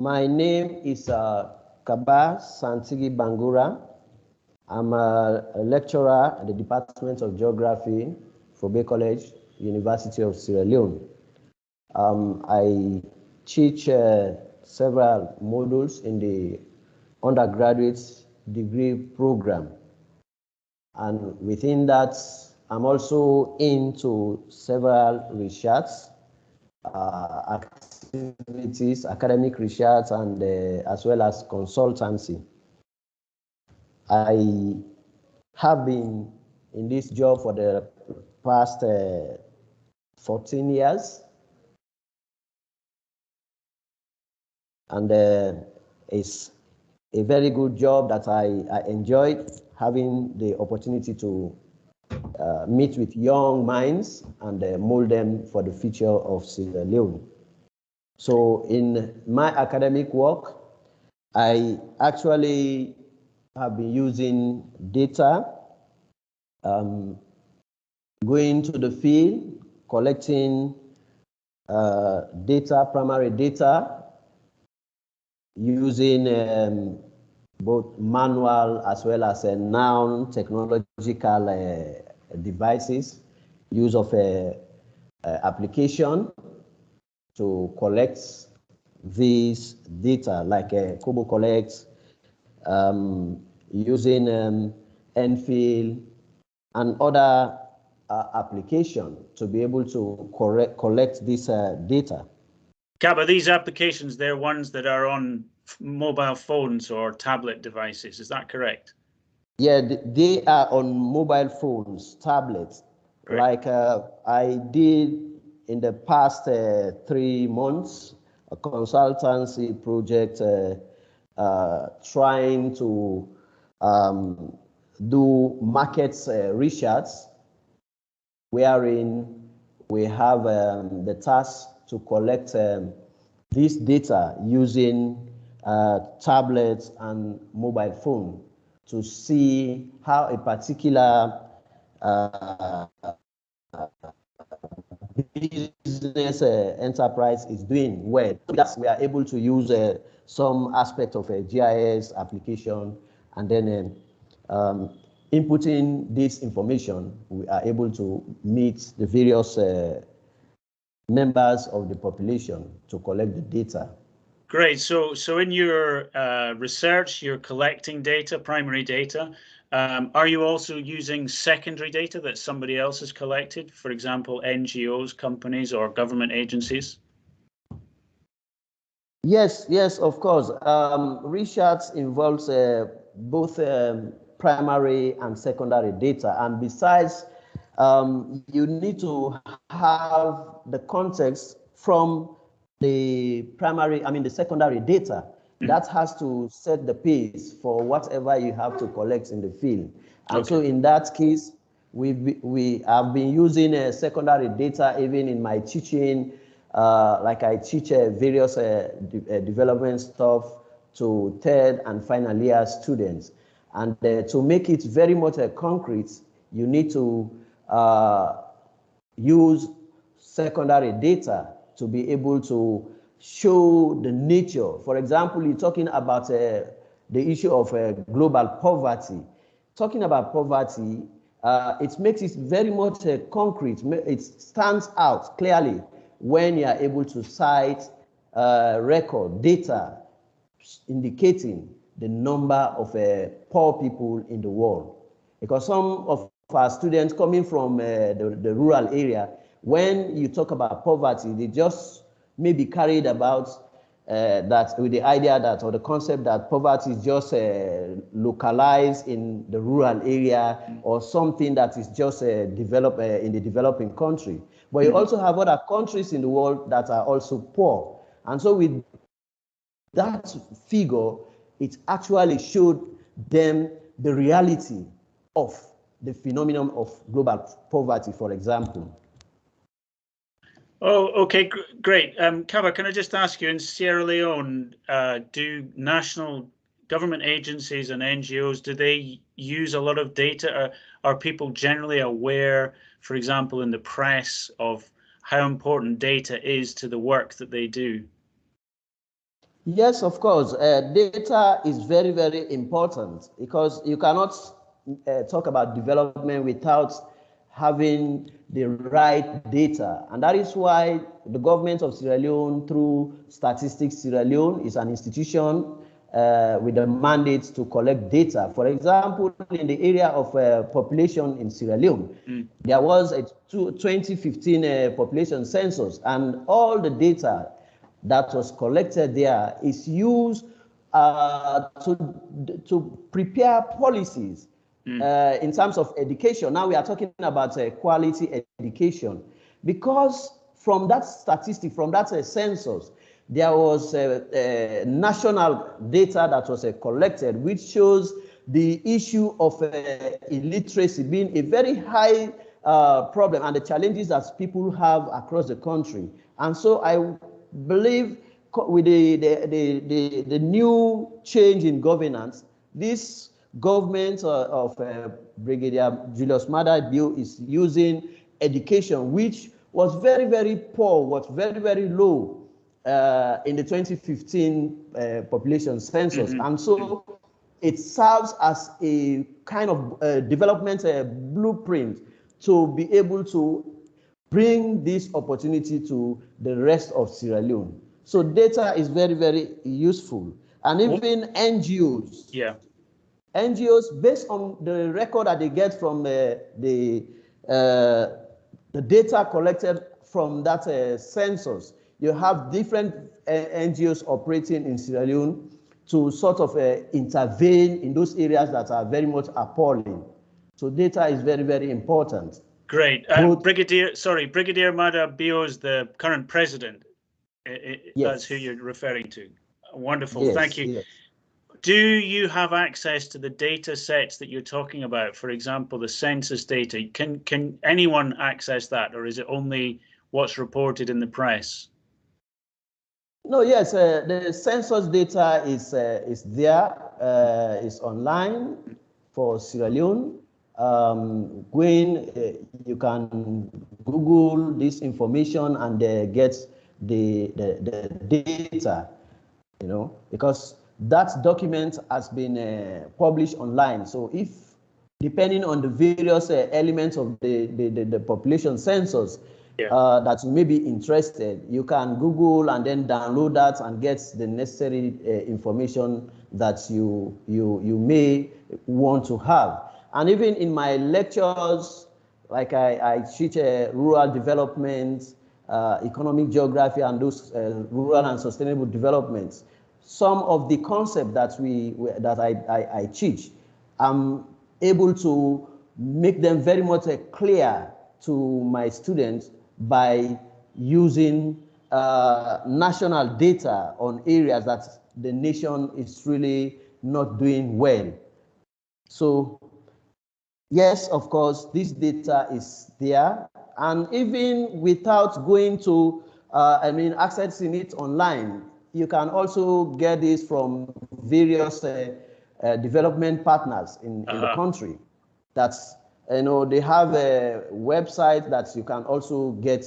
My name is Kabba Bangura. I'm a lecturer at the Department of Geography for Bay College, University of Sierra Leone. I teach several modules in the undergraduate degree program. And within that, I'm also into several research activities, academic research, and as well as consultancy. I have been in this job for the past 14 years. And it's a very good job that I enjoyed, having the opportunity to meet with young minds and mold them for the future of Sierra Leone. So in my academic work, I actually have been using data, going to the field, collecting data, primary data, using both manual as well as noun technological devices, use of application to collect these data, like Kabba collects, using Enfield and other application to be able to collect this data. Kabba, these applications, they're ones that are on mobile phones or tablet devices. Is that correct? Yeah, they are on mobile phones, tablets. Great. Like I did in the past 3 months, a consultancy project trying to do market research, wherein we have the task to collect this data using tablets and mobile phone to see how a particular business enterprise is doing well. That's we are able to use some aspect of a GIS application, and then inputting this information, we are able to meet the various members of the population to collect the data. Great. So in your research, you're collecting data, primary data. Are you also using secondary data that somebody else has collected? For example, NGOs, companies, or government agencies? Yes, of course. Research involves both primary and secondary data. And besides, you need to have the context from the secondary data. That has to set the pace for whatever you have to collect in the field. And so in that case, we have been using secondary data even in my teaching, like I teach various development stuff to third and final year students. And to make it very much concrete, you need to use secondary data to be able to show the nature. For example, you're talking about the issue of global poverty. Talking about poverty, it makes it very much concrete. It stands out clearly when you are able to cite record data indicating the number of poor people in the world. Because some of our students coming from the rural area, when you talk about poverty, they just may be carried about that with the idea that, or the concept that poverty is just localized in the rural area or something that is just developed in the developing country. But you also have other countries in the world that are also poor. And so with that figure, it actually showed them the reality of the phenomenon of global poverty, for example. Oh, okay, great. Kabba, can I just ask you, in Sierra Leone, do national government agencies and NGOs, do they use a lot of data? Are people generally aware, for example, in the press, of how important data is to the work that they do? Yes, of course. Data is very, very important because you cannot talk about development without having the right data. And that is why the government of Sierra Leone, through Statistics Sierra Leone, is an institution with a mandate to collect data. For example, in the area of population in Sierra Leone, there was a 2015 population census, and all the data that was collected there is used to prepare policies in terms of education. Now we are talking about quality education, because from that statistic, from that census, there was national data that was collected, which shows the issue of illiteracy being a very high problem, and the challenges that people have across the country. And so I believe with the new change in governance, this government of Brigadier Julius Maada Bio is using education, which was very, very poor, was very, very low in the 2015 population census. And so it serves as a kind of development blueprint to be able to bring this opportunity to the rest of Sierra Leone. So data is very, very useful. And even NGOs. Yeah. NGOs, based on the record that they get from the data collected from that census, you have different NGOs operating in Sierra Leone to sort of intervene in those areas that are very much appalling. So data is very, very important. Great. Brigadier Maada Bio is the current president. Yes. That's who you're referring to. Wonderful. Yes, thank you. Yes. Do you have access to the data sets that you're talking about? For example, the census data. Can anyone access that, or is it only what's reported in the press? No, yes, the census data is there, is online for Sierra Leone. You can Google this information and get the data, you know, because that document has been published online. So if, depending on the various elements of the population census, that you may be interested, you can Google and then download that and get the necessary information that you may want to have. And even in my lectures, like I teach rural development, economic geography, and those rural and sustainable developments. Some of the concepts that I teach, I'm able to make them very much clear to my students by using national data on areas that the nation is really not doing well. So yes, of course, this data is there, and even without going to, accessing it online, you can also get this from various development partners in the country. That's, they have a website that you can also get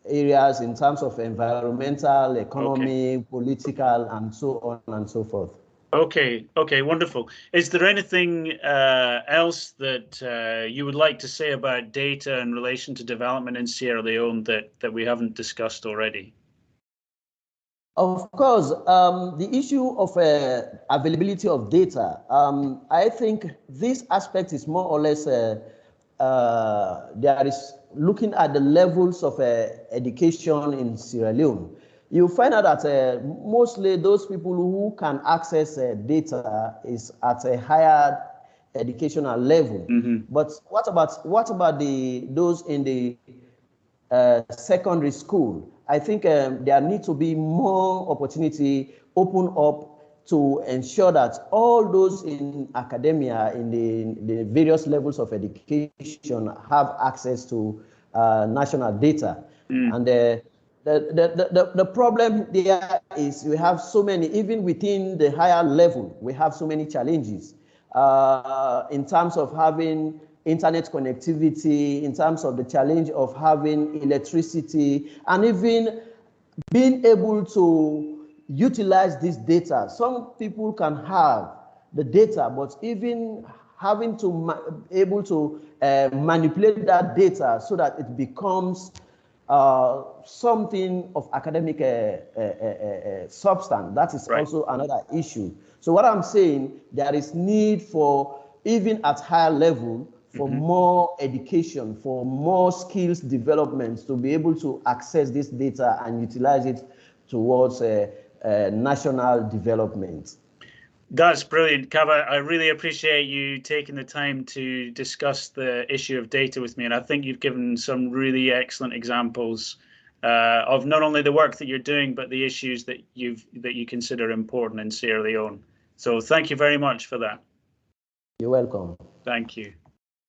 areas in terms of environmental, economic, political, and so on and so forth. Okay, wonderful. Is there anything else that you would like to say about data in relation to development in Sierra Leone that we haven't discussed already? Of course, the issue of availability of data, I think this aspect is more or less, there is looking at the levels of education in Sierra Leone. You find out that mostly those people who can access data is at a higher educational level. But what about those in the secondary school? I think there needs to be more opportunity open up to ensure that all those in academia, in the various levels of education, have access to national data. And the problem there is we have so many, even within the higher level, we have so many challenges in terms of having internet connectivity, in terms of the challenge of having electricity, and even being able to utilize this data. Some people can have the data, but even having to able to manipulate that data so that it becomes something of academic substance. That is also another issue. So what I'm saying, there is need for, even at higher level, for more education, for more skills development to be able to access this data and utilize it towards national development. That's brilliant, Kabba. I really appreciate you taking the time to discuss the issue of data with me, and I think you've given some really excellent examples of not only the work that you're doing, but the issues that you consider important in Sierra Leone. So thank you very much for that. You're welcome. Thank you.